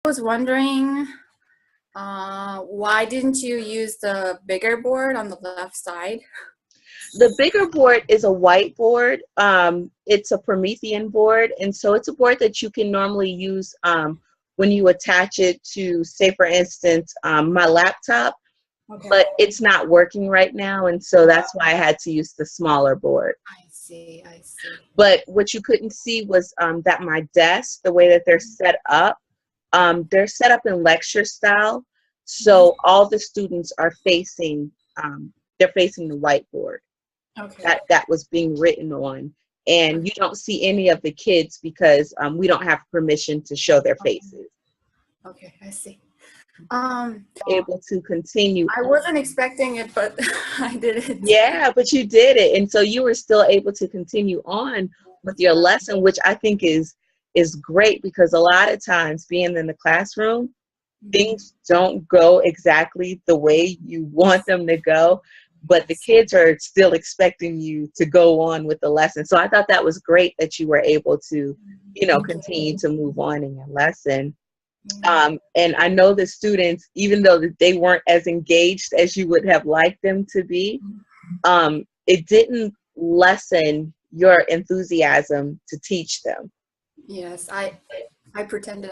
was wondering, why didn't you use the bigger board on the left side? The bigger board is a whiteboard. It's a Promethean board, and so it's a board that you can normally use when you attach it to, say, for instance, my laptop, Okay. but it's not working right now, and so that's why I had to use the smaller board. I see, I see. But what you couldn't see was that my desk, the way that they're set up in lecture style, so all the students are facing, they're facing the whiteboard Okay. that was being written on, and you don't see any of the kids because we don't have permission to show their faces. Okay, I see. Able to continue. I wasn't expecting it, but I did it. Yeah, but you did it, and so you were still able to continue on with your lesson, which I think is great, because a lot of times being in the classroom, things don't go exactly the way you want them to go, but the kids are still expecting you to go on with the lesson. So I thought that was great that you were able to, continue to move on in your lesson. And I know the students, even though they weren't as engaged as you would have liked them to be, it didn't lessen your enthusiasm to teach them. Yes, I pretended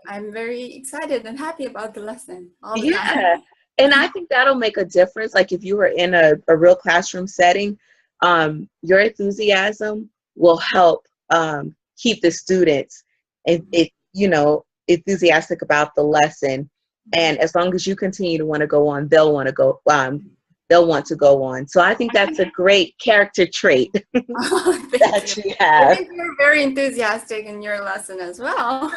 I'm very excited and happy about the lesson all the time. Yeah. And I think that'll make a difference. Like if you were in a real classroom setting, your enthusiasm will help keep the students enthusiastic about the lesson. And as long as you continue to want to go on, they'll want to go on. So I think that's a great character trait that you have. I think you're very enthusiastic in your lesson as well.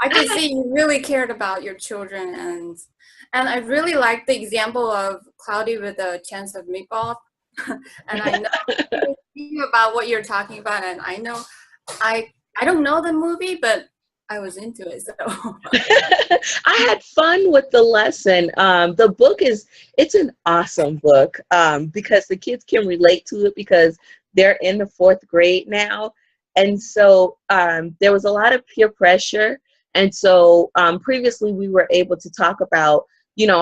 I could see you really cared about your children, and I really like the example of Cloudy with a Chance of Meatball. And I know about what you're talking about, and I know I don't know the movie, but I was into it. So I had fun with the lesson. The book it's an awesome book because the kids can relate to it because they're in the 4th grade now. And so there was a lot of peer pressure. And so previously we were able to talk about,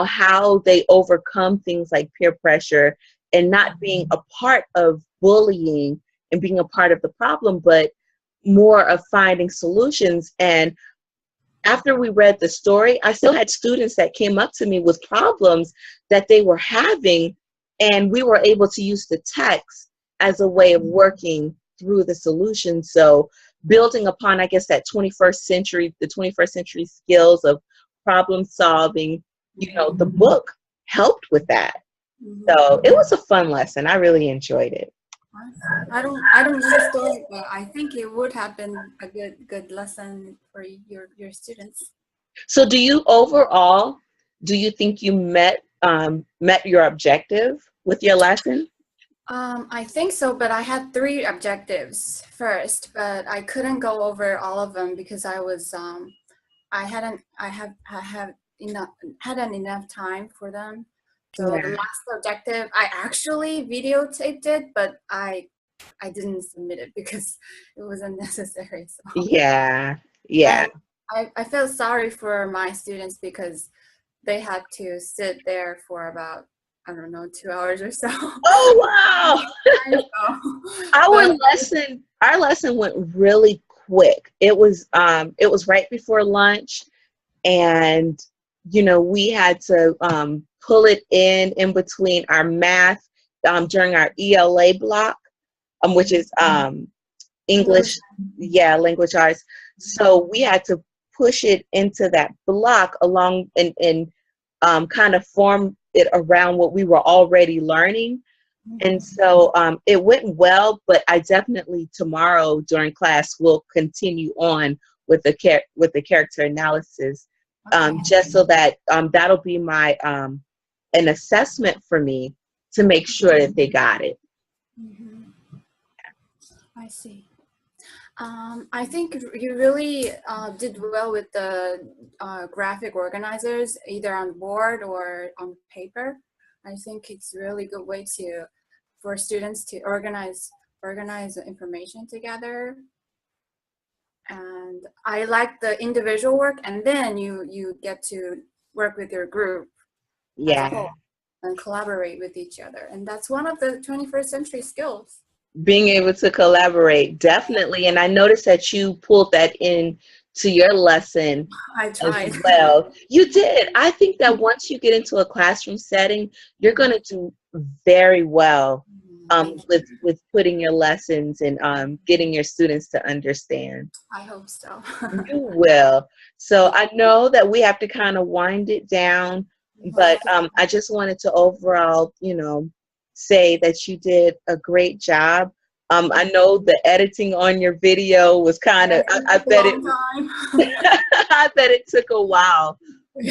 how they overcome things like peer pressure and not being a part of bullying and being a part of the problem, but more of finding solutions. And after we read the story, I still had students that came up to me with problems that they were having, and we were able to use the text as a way of working through the solution. So building upon, I guess, the 21st century skills of problem solving, the book helped with that. So it was a fun lesson. I really enjoyed it. I don't know the story, but I think it would have been a good lesson for your students. So do you think you met your objective with your lesson? I think so, but I had 3 objectives first, but I couldn't go over all of them because I hadn't enough time for them. So Yeah. the last objective, I actually videotaped it, but I didn't submit it because it was unnecessary. So Yeah. I felt sorry for my students because they had to sit there for about, I don't know, 2 hours or so. Oh wow! Our lesson went really quick. It was right before lunch, and we had to pull it in between our math during our ELA block, which is English, language arts. So we had to push it into that block along and kind of form it around what we were already learning. And so it went well, but I definitely tomorrow during class will continue on with the character analysis, just so that that'll be my an assessment for me to make sure that they got it. I see. I think you really did well with the graphic organizers, either on board or on paper. I think it's a really good way for students to organize the information together. And I like the individual work, and then you get to work with your group as a Yeah. whole and collaborate with each other. And that's one of the 21st century skills. Being able to collaborate, definitely. And I noticed that you pulled that in to your lesson I as tried. well. You did. I think that once you get into a classroom setting, you're going to do very well Thank you. with putting your lessons and getting your students to understand. I hope so. You will. So I know that we have to kind of wind it down, but I just wanted to overall, say that you did a great job. I know the editing on your video was kind of, I bet it, I bet it took a while,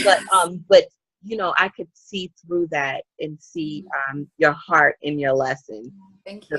but I could see through that and see your heart in your lesson. Thank you.